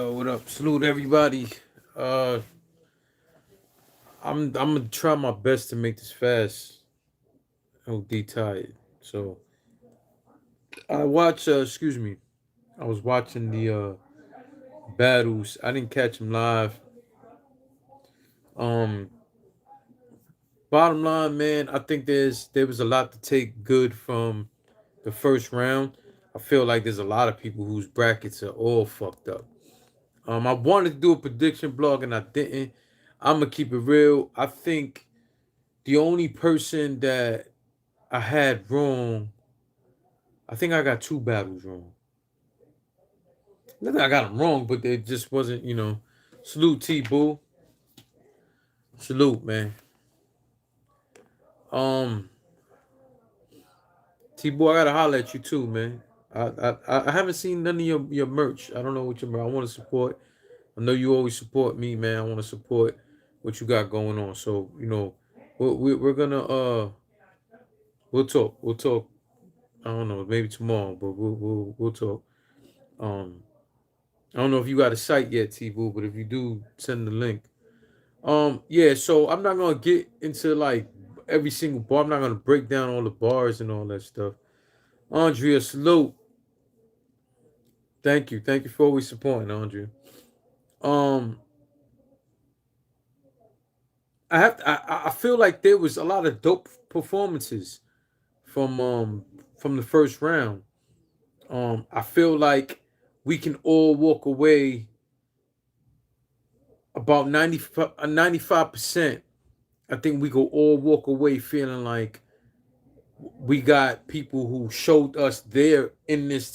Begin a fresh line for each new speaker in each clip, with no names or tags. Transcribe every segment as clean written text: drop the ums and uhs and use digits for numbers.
What up? Salute everybody. Uh, I'm gonna try my best to make this fast. I'm tired. So I watch. Excuse me. I was watching the battles. I didn't catch them live. Um, Bottom line, man. I think there was a lot to take good from the first round. I feel like there's a lot of people whose brackets are all fucked up. I wanted to do a prediction blog and I didn't. I'm gonna keep it real. I think the only person that I had wrong, I think I got two battles wrong. Not that I got them wrong, but it just wasn't, Salute T Boo. Salute, man. Um, T Boo, I gotta holler at you too, man. I haven't seen none of your merch. I don't know what your merch. I want to support. I know you always support me, man. I want to support what you got going on. So we're gonna we'll talk. We'll talk. I don't know, maybe tomorrow, but we'll talk. Um, I don't know if you got a site yet, T Boo, but if you do, send the link. Yeah, so I'm not gonna get into like every single bar. I'm not gonna break down all the bars and all that stuff. Andrea, salute. Thank you. Thank you for always supporting, Andrea. Um, I feel like there was a lot of dope performances from from the first round. I feel like we can all walk away about 95%. I think we could all walk away feeling like we got people who showed us they're in this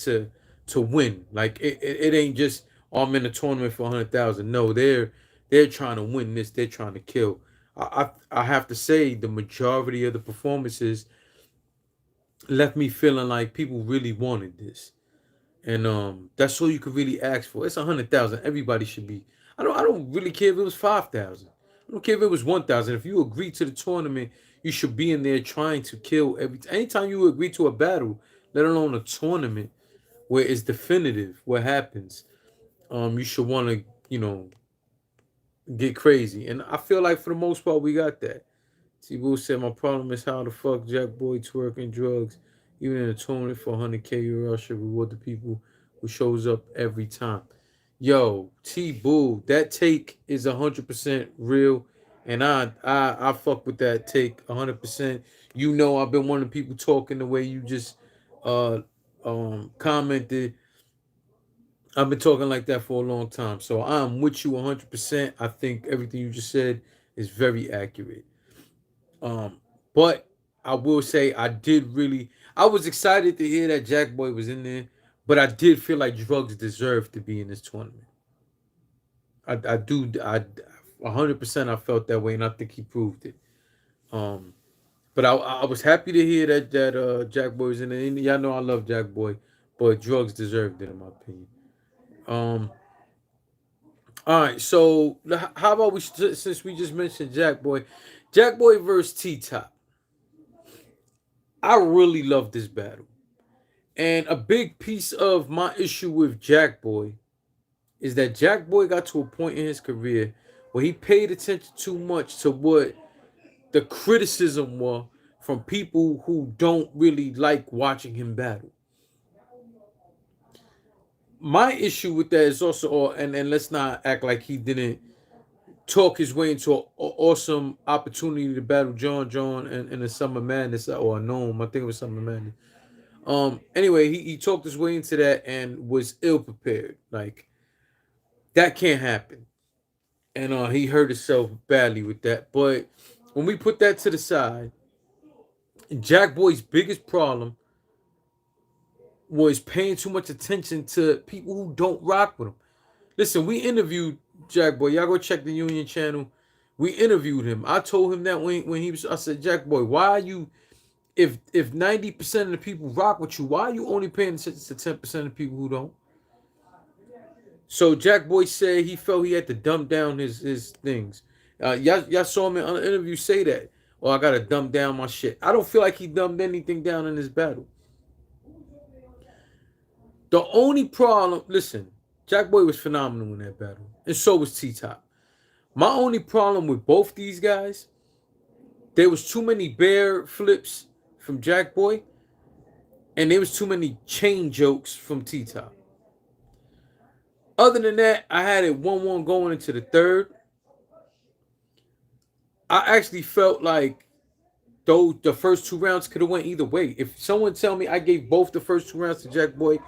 to win. Like it ain't just, oh, I'm in a tournament for 100,000. No, they're trying to win this. They're trying to kill. I have to say the majority of the performances left me feeling like people really wanted this, and that's all you could really ask for. It's 100,000. Everybody should be. I don't really care if it was 5,000. I don't care if it was 1,000. If you agree to the tournament, you should be in there trying to kill every. Anytime you agree to a battle, let alone a tournament where it's definitive, what happens, you should want to get crazy. And I feel like for the most part we got that. T-Boo said my problem is how the fuck Jack Boy twerking drugs, even in a tournament for 100K URL should reward the people who shows up every time. Yo, T-Boo, that take is 100% real, and I fuck with that take 100%. You know, I've been one of the people talking the way you just uh commented. I've been talking like that for a long time, so I'm with you 100%. I think everything you just said is very accurate. But I will say I did really. I was excited to hear that Jack Boy was in there, but I did feel like Drugs deserved to be in this tournament. I do. 100%. I felt that way, and I think he proved it. Um, but I was happy to hear that Jack Boy was in there. And y'all know I love Jack Boy, but Drugs deserved it in my opinion. Um, all right, so how about we since we just mentioned Jack Boy versus T Top. I really love this battle. And a big piece of my issue with Jack Boy is that Jack Boy got to a point in his career where he paid attention too much to what the criticism was from people who don't really like watching him battle. My issue with that is also, and let's not act like he didn't talk his way into an awesome opportunity to battle John in the Summer Madness or a Gnome. I think it was Summer Madness. Anyway, he talked his way into that and was ill prepared. Like that can't happen. And he hurt himself badly with that. But when we put that to the side, Jack Boy's biggest problem was paying too much attention to people who don't rock with him. Listen, we interviewed Jack Boy. Y'all go check the Union channel. We interviewed him. I told him that when he was, I said, Jack Boy, why are you, if 90% of the people rock with you, why are you only paying attention to 10% of people who don't? So Jack Boy said he felt he had to dumb down his things. Y'all saw him in an interview say that. Oh, I gotta dumb down my shit. I don't feel like he dumbed anything down in this battle. The only problem, listen, Jack Boy was phenomenal in that battle, and so was T Top. My only problem with both these guys, there was too many bear flips from Jack Boy, and there was too many chain jokes from T Top. Other than that, I had it 1-1 going into the third. I actually felt like though the first two rounds could have went either way. If someone tell me I gave both the first two rounds to Jack Boy,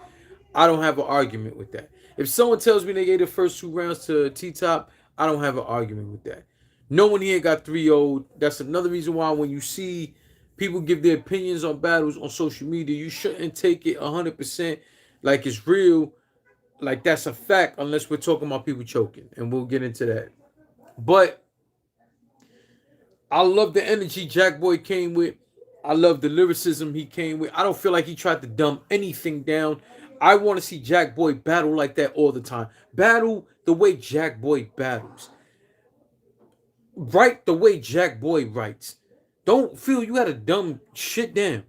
I don't have an argument with that. If someone tells me they gave the first two rounds to T Top, I don't have an argument with that. No one here got 3-0'd. That's another reason why when you see people give their opinions on battles on social media, you shouldn't take it 100% like it's real, like that's a fact, unless we're talking about people choking. And we'll get into that. But I love the energy Jack Boy came with. I love the lyricism he came with. I don't feel like he tried to dumb anything down. I want to see Jack Boy battle like that all the time. Battle the way Jack Boy battles. Write the way Jack Boy writes. Don't feel you gotta dumb shit down.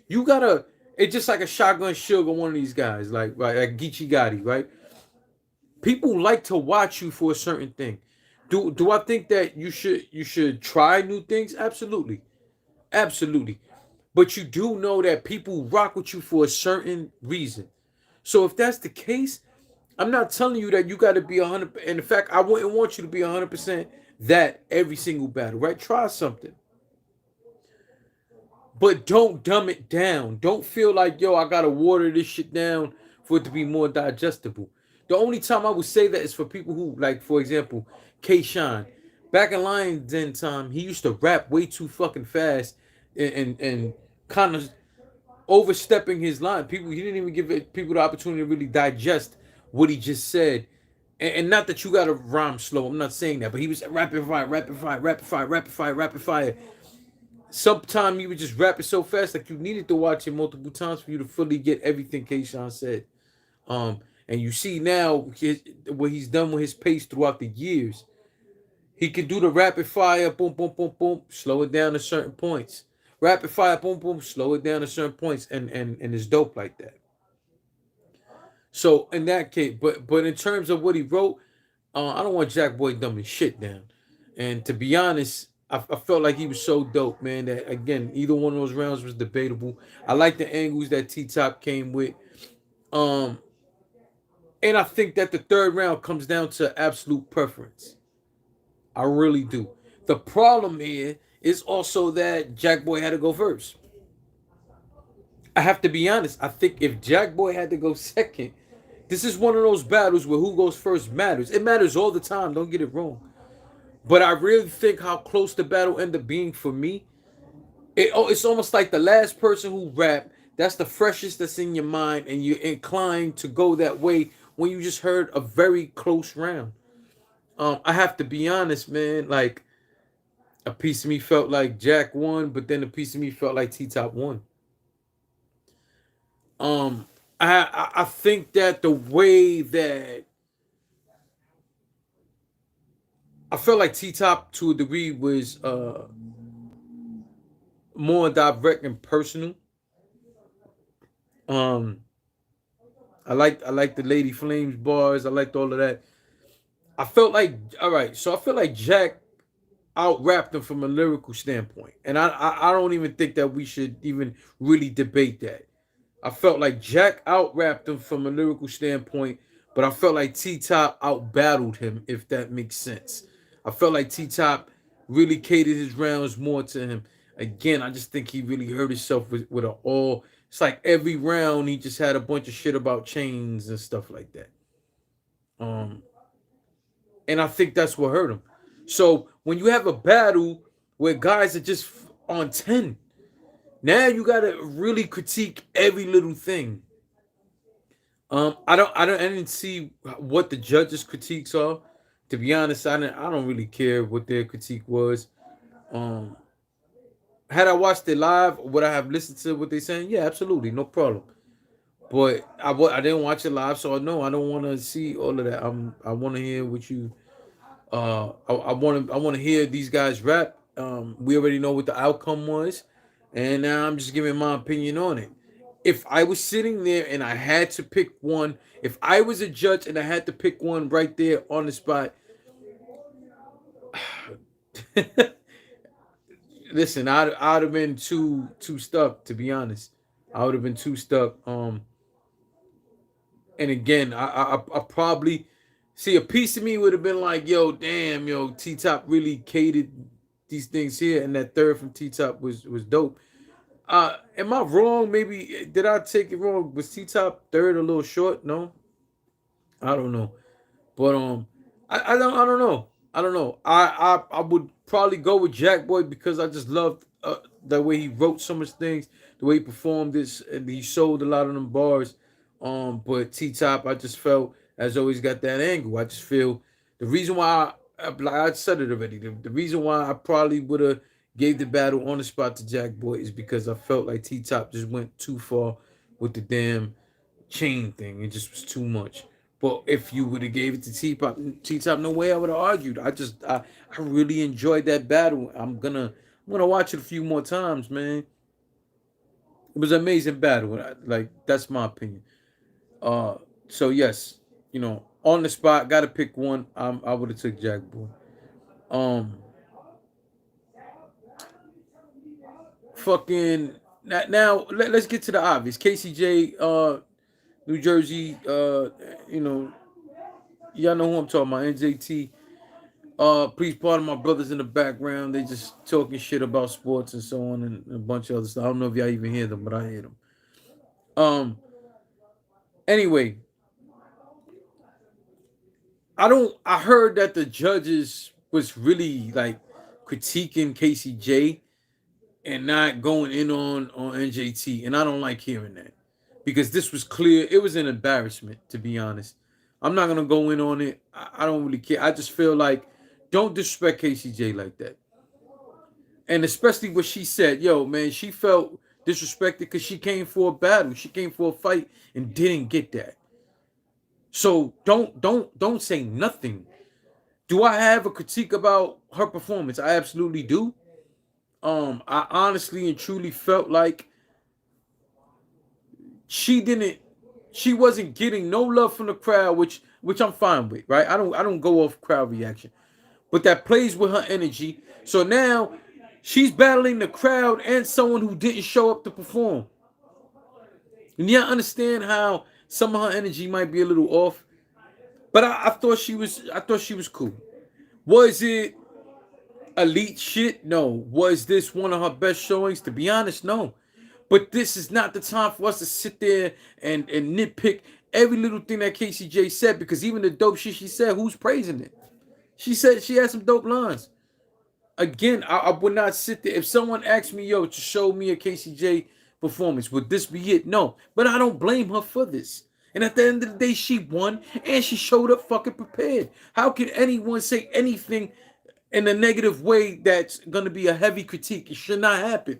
You gotta. It's just like a shotgun sugar one of these guys, like Geechee Gotti, right? People like to watch you for a certain thing. Do I think that you should try new things? Absolutely. Absolutely. But you do know that people rock with you for a certain reason. So if that's the case, I'm not telling you that you got to be 100. And in fact, I wouldn't want you to be 100% that every single battle, right? Try something. But don't dumb it down. Don't feel like, yo, I got to water this shit down for it to be more digestible. The only time I would say that is for people who, like, for example, K Shine. Back in Lions Den time, he used to rap way too fucking fast and kind of overstepping his line. People, he didn't even give people the opportunity to really digest what he just said. And not that you gotta rhyme slow. I'm not saying that, but he was rapid fire, rapid fire, rapid fire, rapid fire, rapid fire. Sometimes you would just rap it so fast like you needed to watch it multiple times for you to fully get everything Kayshawn said. And you see now what he's done with his pace throughout the years. He can do the rapid fire, boom, boom, boom, boom, slow it down to certain points. Rapid fire, boom, boom, slow it down to certain points, and it's dope like that. So in that case, but in terms of what he wrote, I don't want Jack Boy dumbing shit down. And to be honest, I felt like he was so dope, man. That again, either one of those rounds was debatable. I like the angles that T Top came with. Um, and I think that the third round comes down to absolute preference. I really do. The problem here is also that Jack Boy had to go first. I have to be honest. I think if Jack Boy had to go second, this is one of those battles where who goes first matters. It matters all the time. Don't get it wrong. But I really think how close the battle ended up being for me. It's almost like the last person who rapped. That's the freshest that's in your mind, and you're inclined to go that way when you just heard a very close round. I have to be honest, man. Like a piece of me felt like Jack won, but then a piece of me felt like T Top won. Um, I think that the way that I felt like T Top to a degree was more direct and personal. Um, I like the Lady Flames bars. I liked all of that. I felt like all right, so I feel like Jack out rapped him from a lyrical standpoint, and I don't even think that we should even really debate that. I felt like Jack out rapped him from a lyrical standpoint, but I felt like T Top out battled him, if that makes sense. I felt like T Top really catered his rounds more to him. Again, I just think he really hurt himself with a all. It's like every round he just had a bunch of shit about chains and stuff like that. Um, and I think that's what hurt him. So when you have a battle where guys are just on 10, now you gotta really critique every little thing. I didn't see what the judges' critiques are. To be honest, I don't really care what their critique was. Um, had I watched it live, would I have listened to what they're saying? Yeah, absolutely, no problem. But I didn't watch it live, so no, I don't want to see all of that. I want to hear what you I want to hear these guys rap. We already know what the outcome was, and now I'm just giving my opinion on it. if I was sitting there and I had to pick one, if I was a judge and I had to pick one right there on the spot, listen, I'd have been too stuck, to be honest. I would have been too stuck. And again, I probably see a piece of me would have been like, yo, damn, yo, T Top really catered these things here, and that third from T Top was dope. Am I wrong? Maybe did I take it wrong? Was T Top third a little short? No, I don't know. But I don't know. I don't know. I would probably go with Jack Boy because I just loved the way he wrote so much things, the way he performed this, and he showed a lot of them bars. But T Top, I just felt has always got that angle. I just feel the reason why like I said it already. The reason why I probably would have gave the battle on the spot to Jack Boy is because I felt like T Top just went too far with the damn chain thing. It just was too much. But if you would have gave it to T Top, no way I would have argued. I really enjoyed that battle. I'm gonna watch it a few more times, man. It was an amazing battle. Like that's my opinion. Uh, so yes, on the spot, got to pick one. I would have took Jack Boy. Um, fucking now let's get to the obvious. KCJ, New Jersey. You know, y'all know who I'm talking about. NJT. Please pardon my brothers in the background. They just talking shit about sports and so on and a bunch of other stuff. I don't know if y'all even hear them, but I hear them. Um. Anyway, I don't. I heard that the judges was really like critiquing KCJ and not going in on NJT, and I don't like hearing that because this was clear. It was an embarrassment, to be honest. I'm not gonna go in on it. I don't really care. I just feel like don't disrespect KCJ like that. And especially what she said, yo, man, she felt disrespected because she came for a battle, she came for a fight and didn't get that. So don't say nothing. Do I have a critique about her performance? I absolutely do. I honestly and truly felt like she didn't, she wasn't getting no love from the crowd, which I'm fine with, right? I don't go off crowd reaction, but that plays with her energy. So now she's battling the crowd and someone who didn't show up to perform. And yeah, I understand how some of her energy might be a little off, but I thought she was cool. Was it elite shit? No. Was this one of her best showings? To be honest, no. But this is not the time for us to sit there and nitpick every little thing that KCJ said, because even the dope shit she said, who's praising it? She said she had some dope lines. Again, I would not sit there. If someone asked me, yo, to show me a KCJ performance, would this be it? No. But I don't blame her for this. And at the end of the day, she won and she showed up fucking prepared. How can anyone say anything in a negative way that's going to be a heavy critique? It should not happen.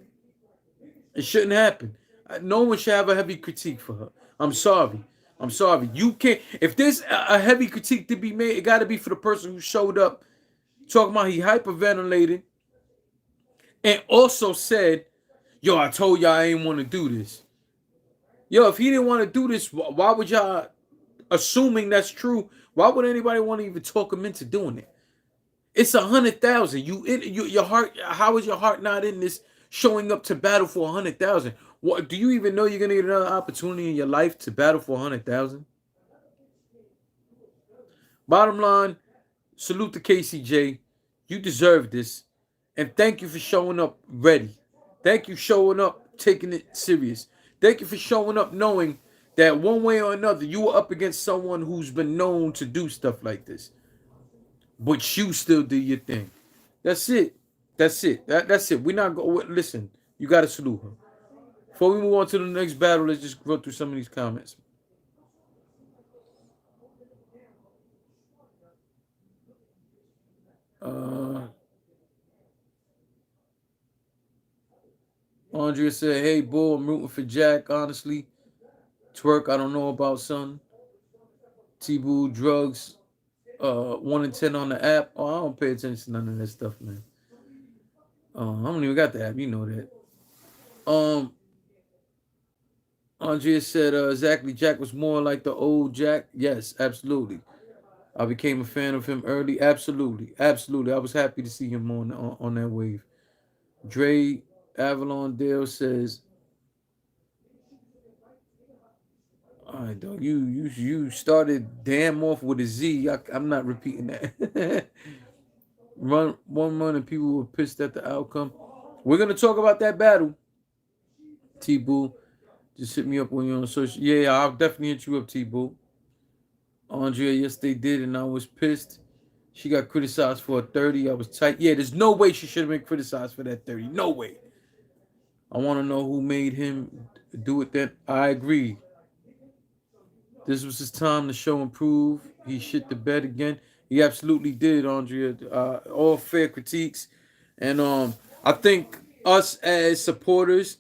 It shouldn't happen. No one should have a heavy critique for her. I'm sorry. I'm sorry. You can't. If there's a heavy critique to be made, it got to be for the person who showed up talking about he hyperventilated and also said, yo, I told y'all I ain't want to do this. Yo, if he didn't want to do this, why would y'all, assuming that's true, why would anybody want to even talk him into doing it? It's 100,000. Your heart. How is your heart not in this? Showing up to battle for 100,000. What do you even know you're gonna get another opportunity in your life to battle for 100,000? Bottom line, salute to KCJ. You deserve this, and thank you for showing up ready. Thank you showing up taking it serious. Thank you for showing up knowing that one way or another you were up against someone who's been known to do stuff like this, but you still do your thing. That's it. That's it. That's it. We're not going. Listen, you got to salute her. Before we move on to the next battle, let's just go through some of these comments. Uh, Andrea said, "Hey, bull, I'm rooting for Jack. Honestly, twerk. I don't know about son. T-Boo drugs. 1 in 10 on the app. Oh, I don't pay attention to none of that stuff, man. I don't even got the app. You know that. Um, Andrea said, exactly, Jack was more like the old Jack. Yes, absolutely. I became a fan of him early. Absolutely. Absolutely. I was happy to see him on that wave. Dre Avalon Dale says, all right, dog. You started damn off with a Z. I'm not repeating that. Run, and people were pissed at the outcome. We're gonna talk about that battle. T Boo, just hit me up when you're on social. Yeah, I'll definitely hit you up, T Boo. Andrea, yes, they did, and I was pissed. She got criticized for a 30. I was tight. Yeah, there's no way she should have been criticized for that 30. No way. I want to know who made him do it then. I agree. This was his time to show and prove. He shit the bed again. He absolutely did, Andrea. All fair critiques. And I think us as supporters,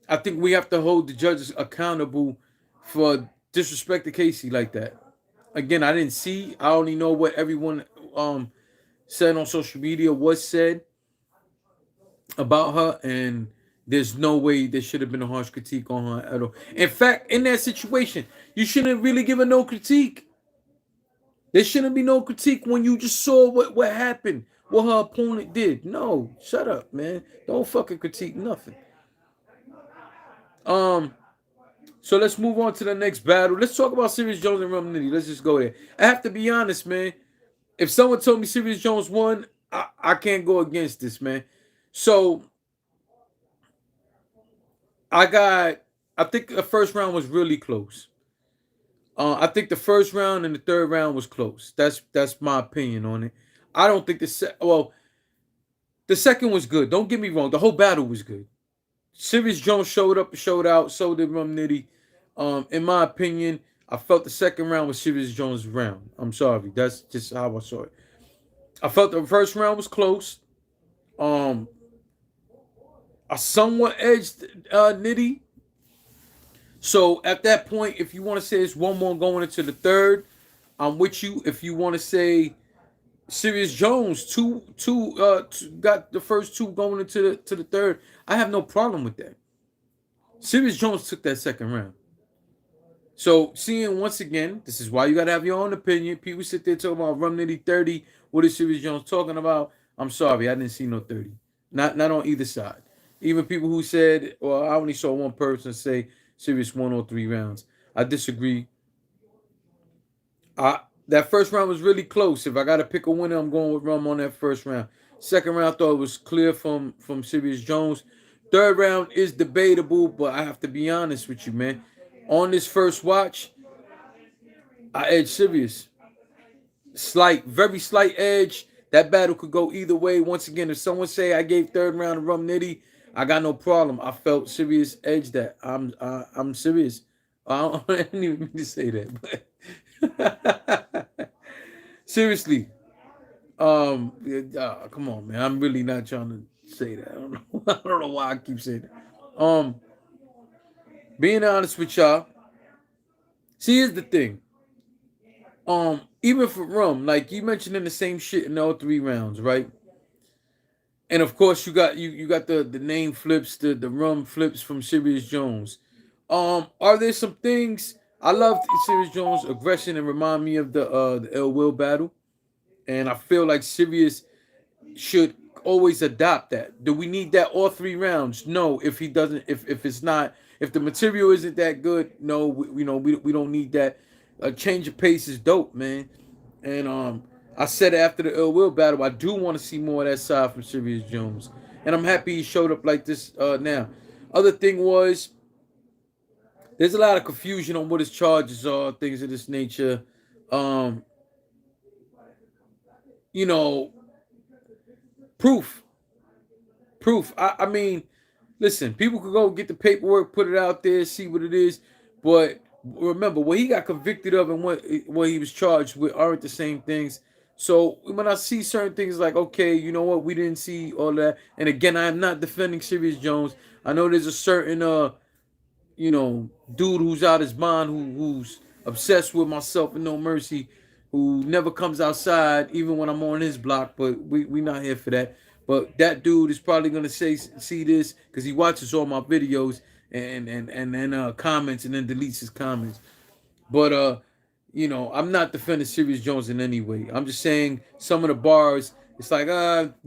I think we have to hold the judges accountable for disrespecting Casey like that. Again, I didn't see. I only know what everyone said on social media was said about her, and there's no way there should have been a harsh critique on her at all. In fact, in that situation, you shouldn't really give her no critique. There shouldn't be no critique when you just saw what happened, what her opponent did. No, shut up, man. Don't fucking critique nothing. Um, so let's move on to the next battle. Let's talk about Serious Jones and Rum Nitty. Let's just go there. I have to be honest, man. If someone told me Serious Jones won, I can't go against this, man. So I think the first round was really close. I think the first round and the third round was close. That's my opinion on it. I don't think the second was good. Don't get me wrong. The whole battle was good. Serious Jones showed up and showed out. So did Rum Nitty. In my opinion, I felt the second round was Serious Jones' round. I'm sorry. That's just how I saw it. I felt the first round was close. Um, I somewhat edged Nitty. So at that point, if you want to say it's one more going into the third, I'm with you. If you want to say Serious Jones got the first two going into the third, I have no problem with that. Serious Jones took that second round. So seeing once again, this is why you gotta have your own opinion. People sit there talking about Rum Nitty 30. What is Serious Jones talking about? I'm sorry, I didn't see no 30. Not on either side. Even people who said, well, I only saw one person say Serious 103 rounds. I disagree. That first round was really close. If I gotta pick a winner, I'm going with Rum on that first round. Second round, I thought it was clear from Serious Jones. Third round is debatable, but I have to be honest with you, man. On this first watch, I edge Serious. Slight, very slight edge. That battle could go either way. Once again, if someone say I gave third round to Rum Nitty, I got no problem. I felt Serious edge that. I'm serious. I didn't even mean to say that, but seriously, come on, man. I'm really not trying to say that. I don't know. I don't know why I keep saying that. Being honest with y'all, see, here's the thing. Even for Rum, like you mentioned in the same shit in all three rounds, right? And of course, you got the name flips, the Rum flips from Serious Jones. Are there some things I love Serious Jones' aggression and remind me of the Ill Will battle, and I feel like Serious should always adopt that. Do we need that all three rounds? No. If he doesn't, if it's not, if the material isn't that good, no. We don't need that. A change of pace is dope, man. And I said after the Ill Will battle, I do want to see more of that side from Serious Jones, and I'm happy he showed up like this now. Other thing was, there's a lot of confusion on what his charges are, things of this nature. Um, you know, proof. Proof. I mean, listen, people could go get the paperwork, put it out there, see what it is. But remember, what he got convicted of and what he was charged with aren't the same things. So when I see certain things like, okay, you know what, we didn't see all that. And again, I am not defending Serious Jones. I know there's a certain dude who's out his mind who's obsessed with myself and No Mercy, who never comes outside even when I'm on his block. But we not here for that. But that dude is probably gonna see this because he watches all my videos, and then comments and then deletes his comments. But I'm not defending Serious Jones in any way. I'm just saying some of the bars. It's like,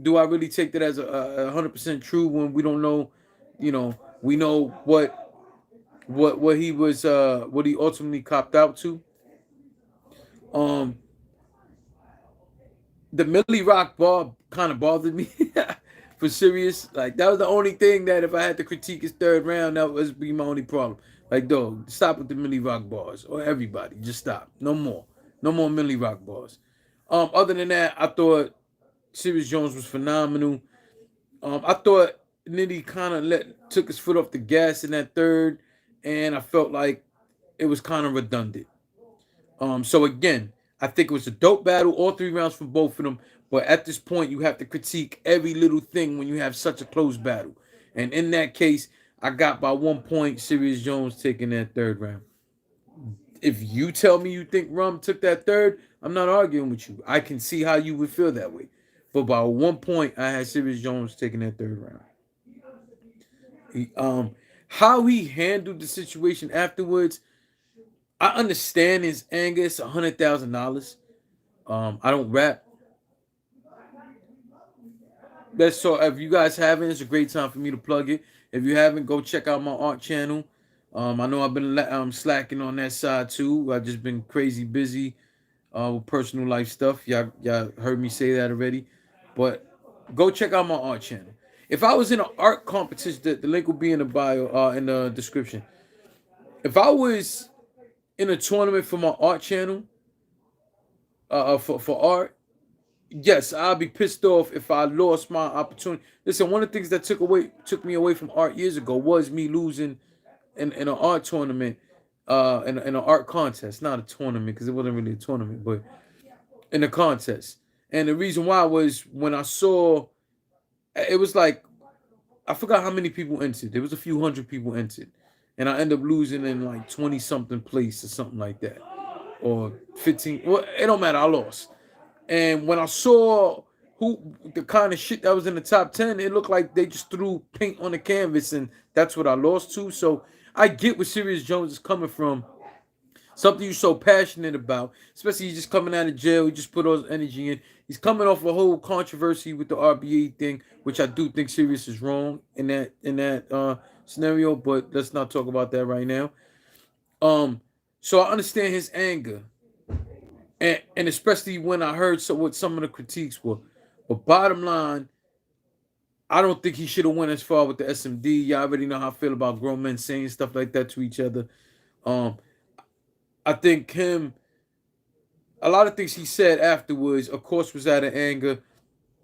do I really take that as 100% true when we don't know? We know what he was, what he ultimately copped out to. Um, the Millie Rock bar kind of bothered me for Serious. Like that was the only thing that if I had to critique his third round, that was be my only problem. Like, dog, stop with the Millie Rock bars, or everybody, just stop. No more, no more Millie Rock bars. Other than that, I thought Serious Jones was phenomenal. I thought Nitty kind of took his foot off the gas in that third, and I felt like it was kind of redundant. So again, I think it was a dope battle, all three rounds from both of them. But at this point, you have to critique every little thing when you have such a close battle. And in that case, I got by 1 point Serious Jones taking that third round. If you tell me you think Rum took that third, I'm not arguing with you. I can see how you would feel that way. But by 1 point, I had Serious Jones taking that third round. How he handled the situation afterwards, I understand his anger. It's $100,000. I don't rap. That's so. If you guys haven't, it's a great time for me to plug it. If you haven't, go check out my art channel. I know I've been slacking on that side too. I've just been crazy busy with personal life stuff. Y'all heard me say that already, but go check out my art channel. If I was in an art competition, the link will be in the bio, in the description. If I was in a tournament for my art channel, for art, yes, I'll be pissed off if I lost my opportunity. Listen, one of the things that took me away from art years ago was me losing in an art tournament, in an art contest, not a tournament because it wasn't really a tournament, but in a contest. And the reason why was when I saw, it was like, I forgot how many people entered. There was a few hundred people entered, and I ended up losing in like 20 something place or something like that, or 15. Well, it don't matter. I lost. And when I saw who the kind of shit that was in the top 10, it looked like they just threw paint on the canvas, and that's what I lost to. So I get where Serious Jones is coming from. Something you're so passionate about, especially he's just coming out of jail. He just put all his energy in. He's coming off a whole controversy with the RBA thing, which I do think Serious is wrong in that scenario. But let's not talk about that right now. So I understand his anger, and especially when I heard what some of the critiques were. But bottom line, I don't think he should have went as far with the SMD. Y'all already know how I feel about grown men saying stuff like that to each other. Um, I think a lot of things he said afterwards, of course, was out of anger.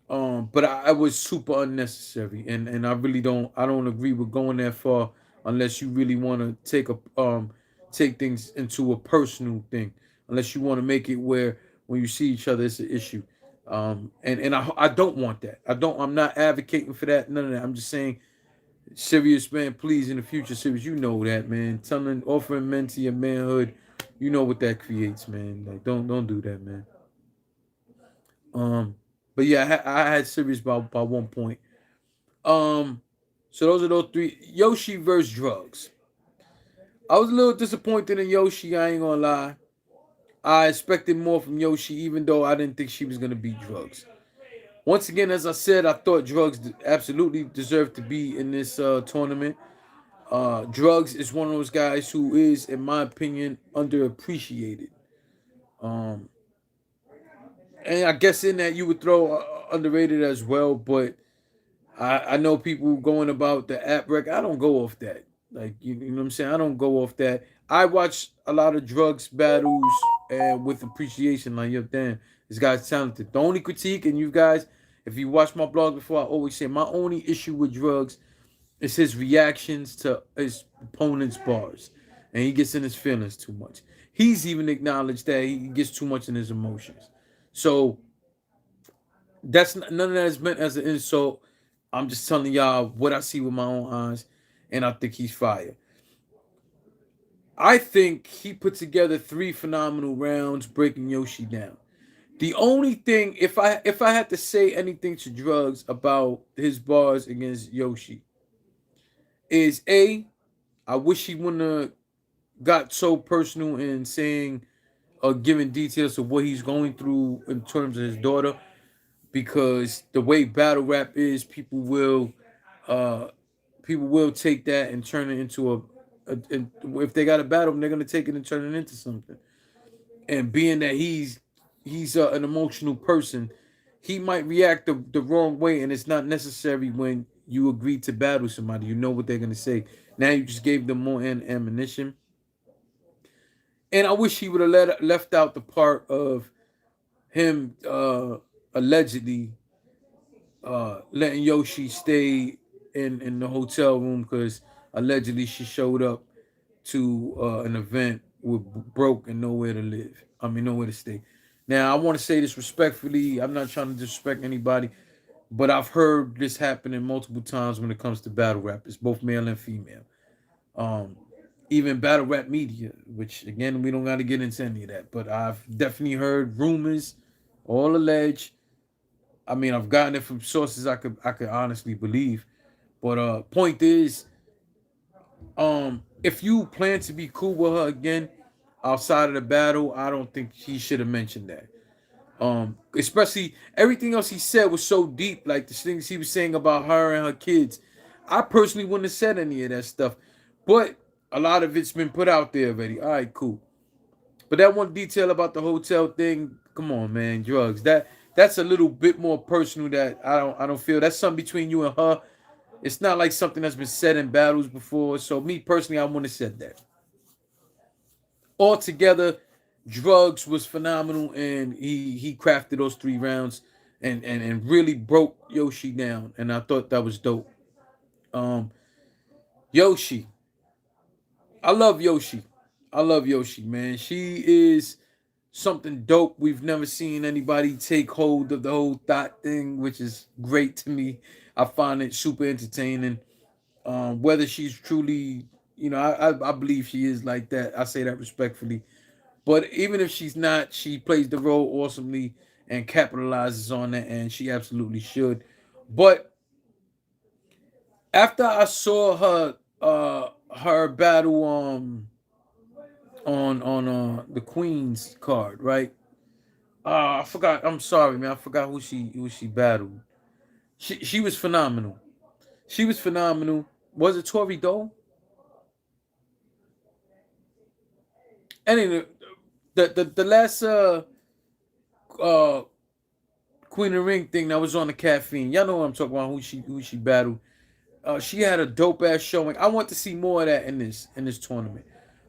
But I was super unnecessary, and I don't agree with going that far unless you really want to take things into a personal thing, unless you want to make it where when you see each other it's an issue. And I don't want that. I'm not advocating for that. None of that. I'm just saying, serious man, please in the future, serious. You know that, man. Offering men to your manhood, you know what that creates, man. Like don't do that, man. Um, but yeah, I had serious by 1 point. Um, so those are those three. Yoshi versus drugs. I was a little disappointed in Yoshi. I ain't gonna lie. I expected more from Yoshi, even though I didn't think she was gonna beat drugs. Once again, as I said, I thought drugs absolutely deserved to be in this tournament. Drugs is one of those guys who is, in my opinion, underappreciated. Um, and I guess in that you would throw underrated as well, but I know people going about the app rec. I don't go off that. Like you know what I'm saying. I don't go off that. I watch a lot of drugs battles and with appreciation. Like yo, damn, this guy's talented. The only critique, and you guys, if you watch my blog before, I always say my only issue with drugs is his reactions to his opponent's bars, and he gets in his feelings too much. He's even acknowledged that he gets too much in his emotions. So none of that is meant as an insult. I'm just telling y'all what I see with my own eyes, and I think he's fire. I think he put together 3 phenomenal rounds, breaking Yoshi down. The only thing, if I had to say anything to drugs about his bars against Yoshi, is a I wish he wouldn't have got so personal in saying or giving details of what he's going through in terms of his daughter, because the way battle rap is, uh people will take that and turn it into if they got a battle, they're gonna take it and turn it into something. And being that he's an emotional person, he might react the wrong way, and it's not necessary when you agree to battle somebody. You know what they're gonna say. Now you just gave them more ammunition. And I wish he would have left out the part of him allegedly letting Yoshi stay in the hotel room because allegedly she showed up to an event with broke and nowhere to live. I mean, nowhere to stay. Now, I want to say this respectfully. I'm not trying to disrespect anybody, but I've heard this happening multiple times when it comes to battle rappers, both male and female. Um, Even battle rap media, which again we don't got to get into any of that, but I've definitely heard rumors, all alleged. I mean, I've gotten it from sources I could honestly believe. But point is, if you plan to be cool with her again outside of the battle, I don't think he should have mentioned that. Especially everything else he said was so deep, like the things he was saying about her and her kids. I personally wouldn't have said any of that stuff, but a lot of it's been put out there already. All right, cool. But that one detail about the hotel thing, come on, man, drugs. That's a little bit more personal. That I don't feel that's something between you and her. It's not like something that's been said in battles before. So me personally, I wouldn't have said that. Altogether, drugs was phenomenal, and he crafted those 3 rounds and really broke Yoshi down, and I thought that was dope. Um, Yoshi, I love Yoshi. I love Yoshi, man. She is something dope. We've never seen anybody take hold of the whole thought thing, which is great to me. I find it super entertaining. Whether she's truly, I believe she is like that. I say that respectfully. But even if she's not, she plays the role awesomely and capitalizes on it, and she absolutely should. But after I saw her battle on the Queen's card, right? I forgot. I'm sorry, man. I forgot who she battled. She was phenomenal. She was phenomenal. Was it Tori Doe? Anyway, the last uh Queen of the Ring thing that was on the caffeine. Y'all know what I'm talking about. Who she battled. She had a dope ass showing. I want to see more of that in this tournament,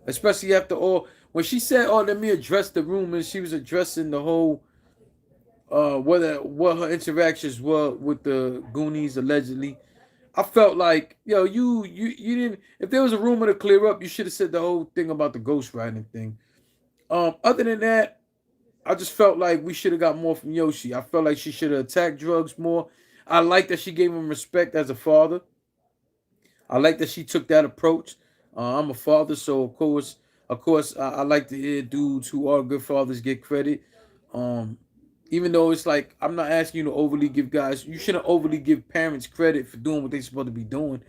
especially after all when she said, "Oh, let me address the rumors." She was addressing the whole what her interactions were with the Goonies allegedly. I felt like, yo, you didn't. If there was a rumor to clear up, you should have said the whole thing about the ghostwriting thing. Other than that, I just felt like we should have got more from Yoshi. I felt like she should have attacked drugs more. I like that she gave him respect as a father. I like that she took that approach. I'm a father, so of course, I like to hear dudes who are good fathers get credit. Um, Even though it's like I'm not asking you to overly give guys, you shouldn't overly give parents credit for doing what they're supposed to be doing.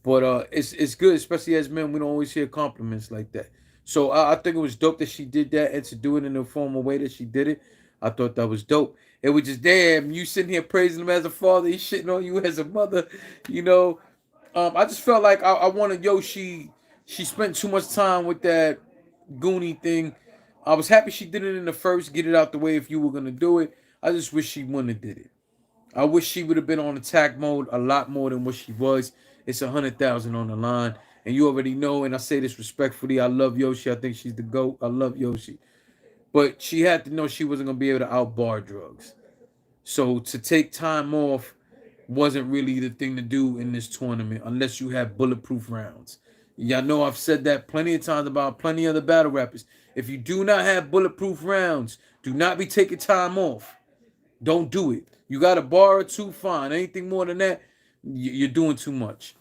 But it's good, especially as men, we don't always hear compliments like that. So I think it was dope that she did that, and to do it in the formal way that she did it, I thought that was dope. It was just damn, you sitting here praising him as a father, he's shitting on you as a mother, you know. I just felt like I wanted Yoshi. She spent too much time with that Goonie thing. I was happy she did it in the first, get it out the way if you were gonna do it. I just wish she wouldn't have did it. I wish she would have been on attack mode a lot more than what she was. It's 100,000 on the line, and you already know. And I say this respectfully. I love Yoshi. I think she's the goat. I love Yoshi, but she had to know she wasn't gonna be able to outbar drugs. So to take time off wasn't really the thing to do in this tournament unless you have bulletproof rounds. Y'all know I've said that plenty of times about plenty of the battle rappers. If you do not have bulletproof rounds, do not be taking time off. Don't do it. You got a bar or two, fine. Anything more than that, you're doing too much.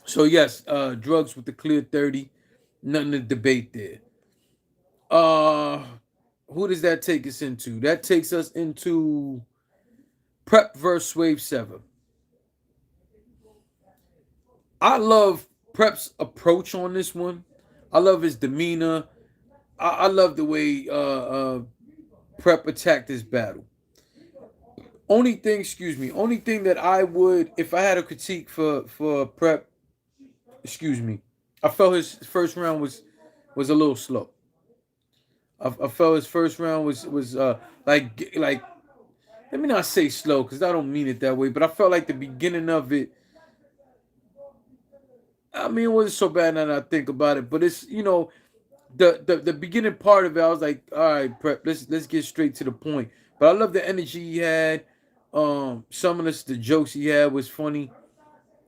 So yes, drugs with the clear 30. Nothing to debate there. Uh who does that take us into? That takes us into Prep versus Wave 7. I love Prep's approach on this one. I love his demeanor. I love the way Prep attacked this battle. Only thing, excuse me, only thing that I would, if I had a critique for Prep, excuse me, I felt his first round was a little slow. I felt his first round was like let me not say slow because I don't mean it that way, but I felt like the beginning of it. I mean, it wasn't so bad now that I think about it, but it's the beginning part of it. I was like, all right, Prep, let's get straight to the point. But I love the energy he had. Some of the jokes he had was funny.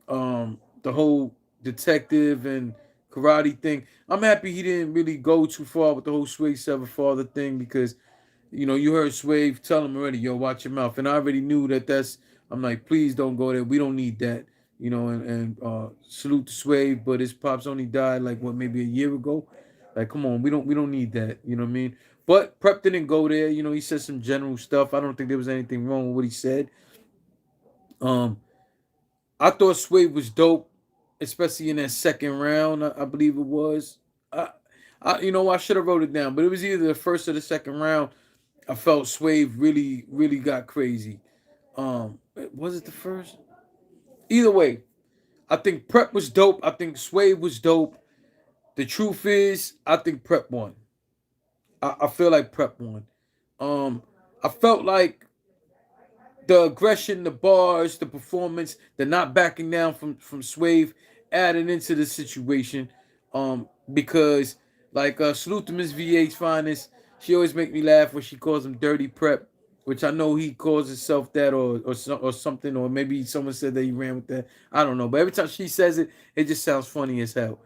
The whole detective and karate thing. I'm happy he didn't really go too far with the whole Sway Seven Father thing because you heard Swave tell him already, yo, watch your mouth. And I already knew that's, I'm like, please don't go there. We don't need that. And salute to Swave, but his pops only died like what, maybe a year ago. Like, come on, we don't need that. You know what I mean? But Prep didn't go there. He said some general stuff. I don't think there was anything wrong with what he said. Um, I thought Swave was dope, especially in that second round. I believe it was. I should have wrote it down, but it was either the first or the second round. I felt Swave really, really got crazy. Was it the first? Either way, I think Prep was dope. I think Swave was dope. The truth is, I think Prep won. I feel like Prep won. I felt like the aggression, the bars, the performance, the not backing down from Swave added into the situation. Because like salute to Miss VA's finest. She always make me laugh when she calls him Dirty Prep, which I know he calls himself that or something, or maybe someone said that he ran with that. I don't know, but every time she says it, it just sounds funny as hell.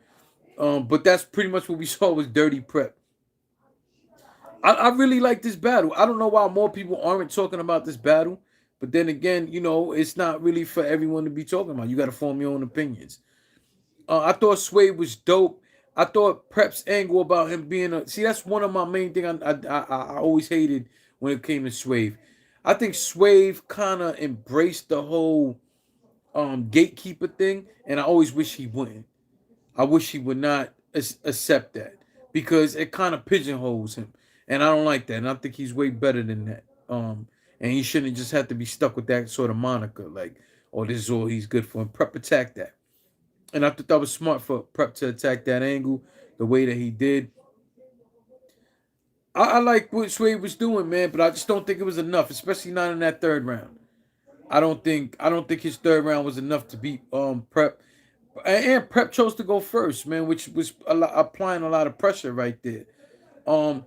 But that's pretty much what we saw was Dirty Prep. I really like this battle. I don't know why more people aren't talking about this battle. But then again, it's not really for everyone to be talking about. You got to form your own opinions. I thought Sway was dope. I thought Prep's angle about him being that's one of my main thing I always hated when it came to Swave. I think Swave kind of embraced the whole gatekeeper thing, and I always wish he wouldn't. I wish he would not accept that because it kind of pigeonholes him, and I don't like that. And I think he's way better than that. And he shouldn't just have to be stuck with that sort of moniker, like, "Oh, this is all he's good for." And Prep attacked that, and I thought that was smart for Prep to attack that angle the way that he did. I like what Sway was doing, man, but I just don't think it was enough, especially not in that third round. I don't think his third round was enough to beat Prep. And Prep chose to go first, man, which was applying a lot of pressure right there. Um,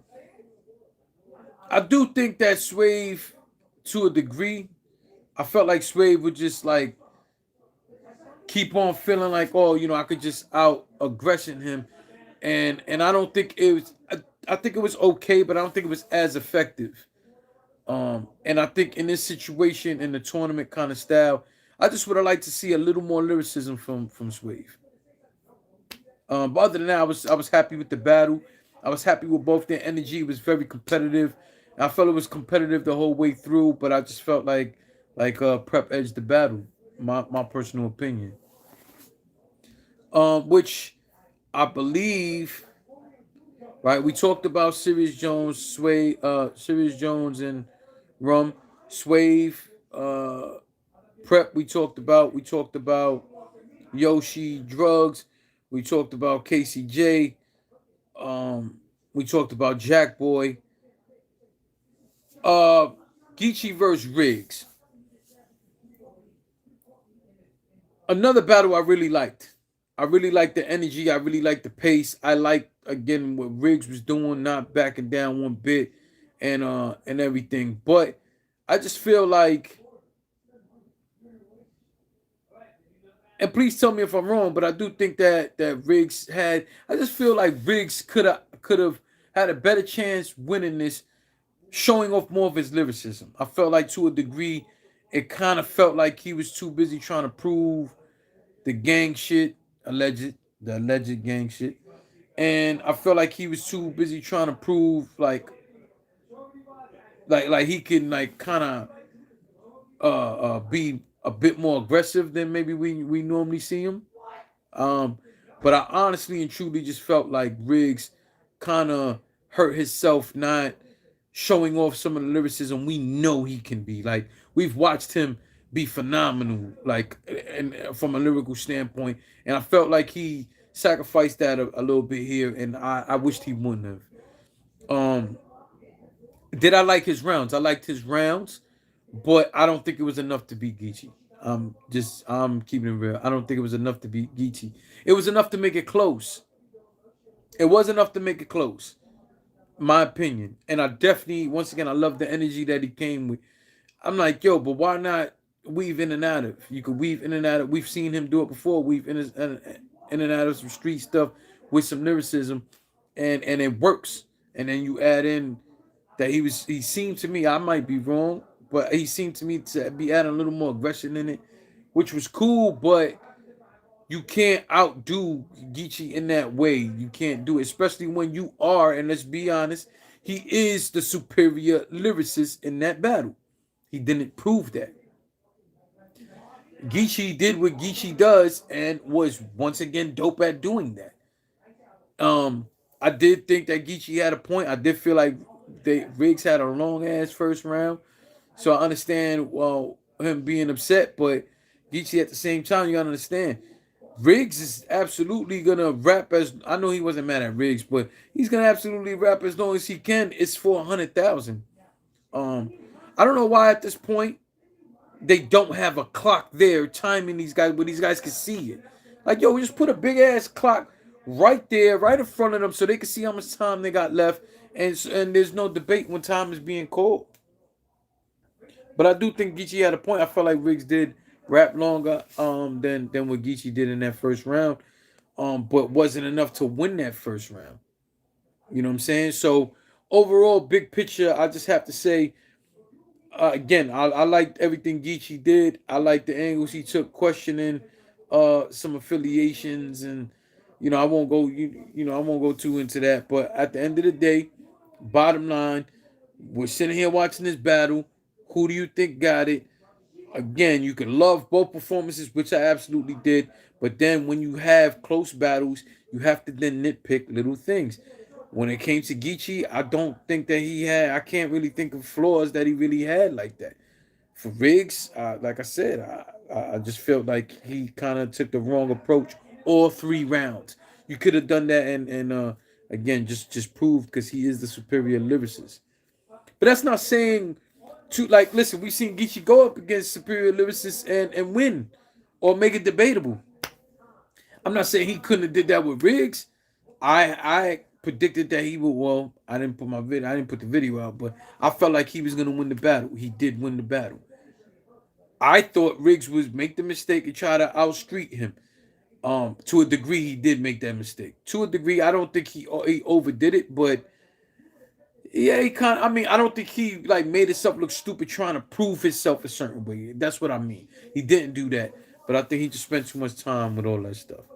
I do think that Swave, to a degree, I felt like Swave would just like keep on feeling like, oh, I could just out aggression him, and I don't think it was. I think it was okay, but I don't think it was as effective. And I think in this situation, in the tournament kind of style, I just would have liked to see a little more lyricism from Swave. But other than that, I was happy with the battle. I was happy with both their energy. It was very competitive. I felt it was competitive the whole way through, but I just felt like Prep edged the battle. My personal opinion. Which I believe, right? We talked about Sirius Jones, Sirius Jones and Rum, Swave, Prep. We talked about Yoshi Drugs. We talked about KCJ. We talked about Jack Boy. Uh, Geechee versus Riggs. Another battle I really liked. I really liked the energy. I really liked the pace. I liked again what Riggs was doing, not backing down one bit, and everything. But I just feel like, and please tell me if I'm wrong, but I do think that Riggs had. I just feel like Riggs could have had a better chance winning this, showing off more of his lyricism. I felt like to a degree, it kind of felt like he was too busy trying to prove the gang shit, the alleged gang shit, and I felt like he was too busy trying to prove like he can like kind of be a bit more aggressive than maybe we normally see him. Um, But I honestly and truly just felt like Riggs kind of hurt himself not showing off some of the lyricism we know he can be. Like we've watched him be phenomenal, like and from a lyrical standpoint. And I felt like he sacrificed that a little bit here, and I wished he wouldn't have. Um, did I like his rounds? I liked his rounds, but I don't think it was enough to beat Geechee. I'm keeping it real. I don't think it was enough to beat Geechee. It was enough to make it close. It was enough to make it close, my opinion. And I definitely, once again, I love the energy that he came with. I'm like, yo, but why not weave in and out of? You could weave in and out of. We've seen him do it before. Weave in and out of some street stuff with some lyricism, and it works. And then you add in that he seemed to me, I might be wrong, but he seemed to me to be adding a little more aggression in it, which was cool. But you can't outdo Geechee in that way. You can't do it, especially when you are, and let's be honest, he is the superior lyricist in that battle. He didn't prove that. Geechee did what Geechee does and was once again dope at doing that. I did think that Geechee had a point. I did feel like Riggs had a long ass first round. So I understand him being upset, but Geechee at the same time, you gotta understand. Riggs is absolutely gonna rap as I know he wasn't mad at Riggs, but he's gonna absolutely rap as long as he can. It's for 100,000. Um, I don't know why at this point they don't have a clock there timing these guys where these guys can see it. Like, yo, we just put a big ass clock right there, right in front of them, so they can see how much time they got left, and there's no debate when time is being called. But I do think Geechee had a point. I felt like Riggs did rap longer than what Geechee did in that first round, but wasn't enough to win that first round. You know what I'm saying? So overall, big picture, I just have to say again, I liked everything Geechee did. I liked the angles he took, questioning some affiliations, and I won't go I won't go too into that. But at the end of the day, bottom line, we're sitting here watching this battle. Who do you think got it? Again, you can love both performances, which I absolutely did. But then when you have close battles, you have to then nitpick little things. When it came to Geechee, I don't think that he had. I can't really think of flaws that he really had like that. For Riggs, like I said, I just felt like he kind of took the wrong approach all 3 rounds. You could have done that and again just proved because he is the superior lyricist. But that's not saying to like listen. We've seen Geechee go up against superior lyricists and win or make it debatable. I'm not saying he couldn't have did that with Riggs. I predicted that he would. Well, I didn't put my video. I didn't put the video out, but I felt like he was gonna win the battle. He did win the battle. I thought Riggs would make the mistake and try to outstreet him. To a degree, he did make that mistake. To a degree, I don't think he overdid it, but yeah, he kind of. I mean, I don't think he like made himself look stupid trying to prove himself a certain way. That's what I mean. He didn't do that, but I think he just spent too much time with all that stuff.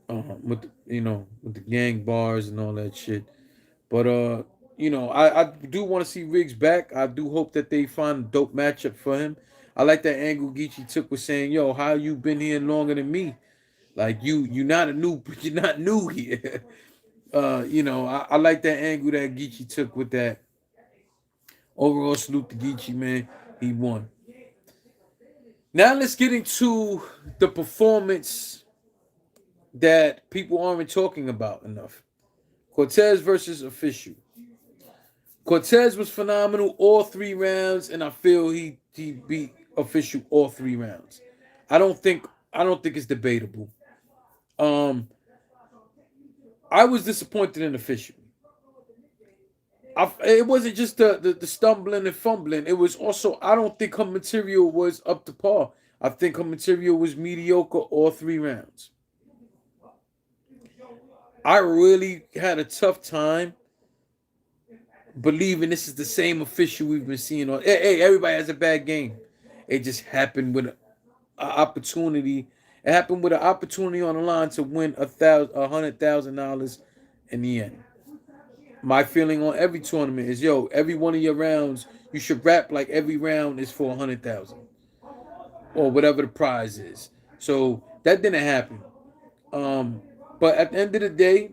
With with the gang bars and all that shit. But I do want to see Riggs back. I do hope that they find a dope matchup for him. I like that angle Geechee took with saying, "Yo, how you been here longer than me? Like you not a new, you're not new here." I like that angle that Geechee took with that. Overall, salute to Geechee, man. He won. Now let's get into the performance that people aren't talking about enough. Cortez versus Official. Cortez was phenomenal all 3 rounds, and I feel he beat Official all 3 rounds. I don't think it's debatable. Um, I was disappointed in Official. It wasn't just the stumbling and fumbling. It was also I don't think her material was up to par. I think her material was mediocre all 3 rounds. I really had a tough time believing this is the same Official we've been seeing on. Hey, everybody has a bad game. It just happened with an opportunity. It happened with an opportunity on the line to win $100,000 in the end. My feeling on every tournament is, yo, every one of your rounds, you should rap like every round is for 100,000 or whatever the prize is. So that didn't happen. Um, But at the end of the day,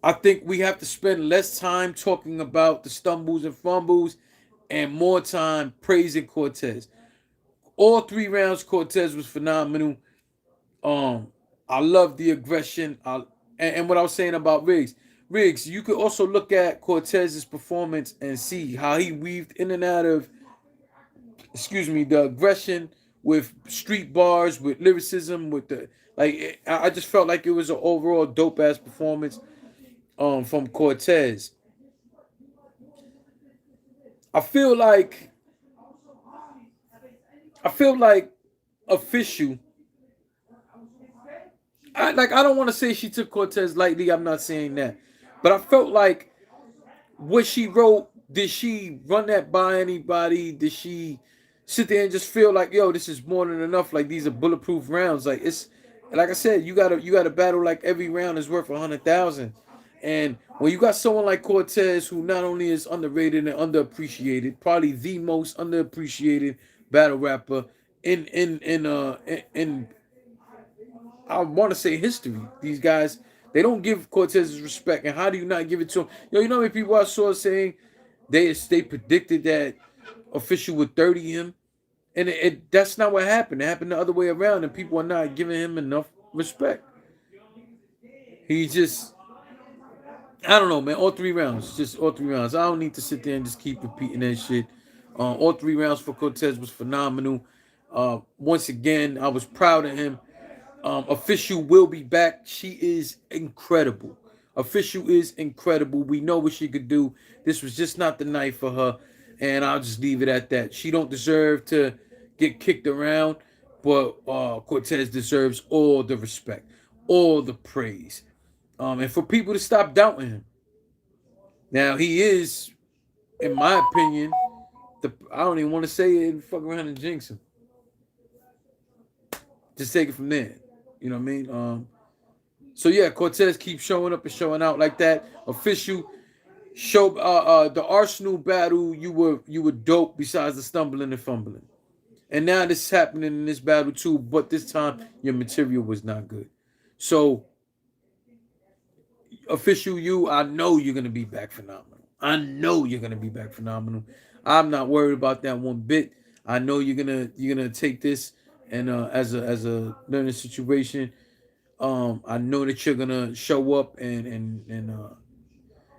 I think we have to spend less time talking about the stumbles and fumbles and more time praising Cortez. All 3 rounds, Cortez was phenomenal. Um, I love the aggression. And what I was saying about Riggs. Riggs, you could also look at Cortez's performance and see how he weaved in and out of, the aggression with street bars, with lyricism, with the like. I just felt like it was an overall dope ass performance from Cortez. I feel like I feel like official. I don't want to say she took Cortez lightly. I'm not saying that, but I felt like what she wrote. Did she run that by anybody? Did she sit there and just feel like, yo, this is more than enough? Like these are bulletproof rounds. Like it's like I said, you gotta battle like every round is worth 100,000. And when you got someone like Cortez, who not only is underrated and underappreciated, probably the most underappreciated battle rapper in I want to say history. These guys, they don't give Cortez respect. And how do you not give it to him? Yo, you know how many people I saw saying they predicted that official would 30 him? And that's not what happened. It happened the other way around, and people are not giving him enough respect. He just, I don't know, man. All 3 rounds, just all 3 rounds. I don't need to sit there and just keep repeating that shit. All 3 rounds for Cortez was phenomenal. Once again, I was proud of him. Official will be back. She is incredible. Official is incredible. We know what she could do. This was just not the night for her, and I'll just leave it at that. She don't deserve to get kicked around, but Cortez deserves all the respect, all the praise, and for people to stop doubting him. Now he is, in my opinion, I don't even want to say it and fuck around and jinx him. Just take it from there. You know what I mean? So yeah, Cortez keeps showing up and showing out like that. Official show the Arsenal battle, you were dope besides the stumbling and fumbling. And now this is happening in this battle too, but this time your material was not good. So official you, I know you're gonna be back phenomenal. I know you're gonna be back phenomenal. I'm not worried about that one bit. I know you're gonna take this and as a learning situation. I know that you're gonna show up and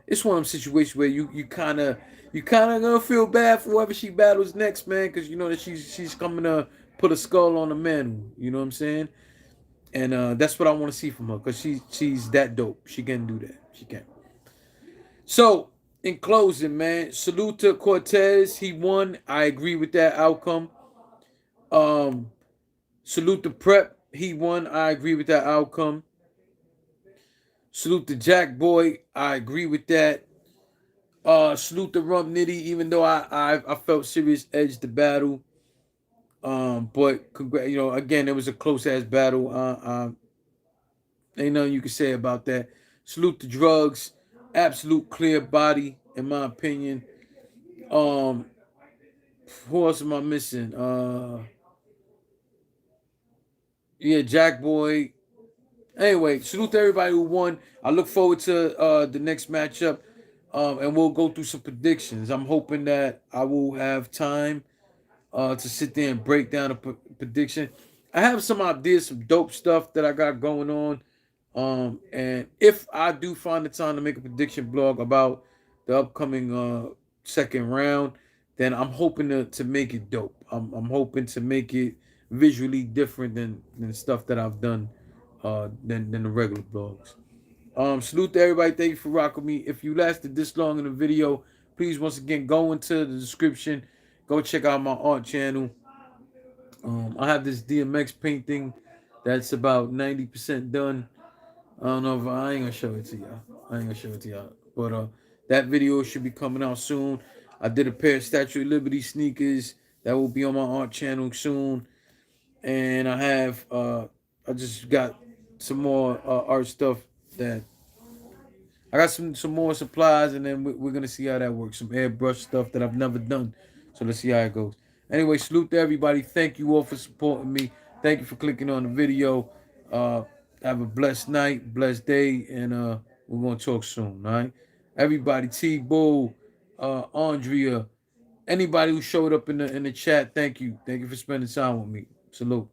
it's one of them situations where you kind of gonna feel bad for whoever she battles next, man, because you know that she's coming to put a skull on the mantle. You know what I'm saying? And that's what I want to see from her, because she's that dope. She can do that. She can. So in closing, man, salute to Cortez. He won. I agree with that outcome. Um, salute to Prep. He won. I agree with that outcome. Salute to Jack Boy. I agree with that. Salute to Rump Nitty, even though I felt Serious edge the battle. But again, it was a close ass battle. Ain't nothing you can say about that. Salute to Drugs. Absolute clear body, in my opinion. Um, who else am I missing? Yeah, Jack Boy. Anyway, salute to everybody who won. I look forward to the next matchup, and we'll go through some predictions. I'm hoping that I will have time to sit there and break down a prediction. I have some ideas, some dope stuff that I got going on. And if I do find the time to make a prediction blog about the upcoming second round, then I'm hoping to make it dope. I'm hoping to make it visually different than stuff that I've done than the regular blogs. Salute to everybody. Thank you for rocking me. If you lasted this long in the video, please once again go into the description. Go check out my art channel. I have this DMX painting that's about 90% done. I don't know if I ain't gonna show it to y'all. But that video should be coming out soon. I did a pair of Statue of Liberty sneakers that will be on my art channel soon. And I just got some more art stuff that I got some more supplies, and then we're gonna see how that works. Some airbrush stuff that I've never done, so let's see how it goes. Anyway, salute to everybody. Thank you all for supporting me. Thank you for clicking on the video. Have a blessed night, blessed day, and we're gonna talk soon. All right, everybody, T Bull, Andrea, anybody who showed up in the chat, thank you for spending time with me. Salute.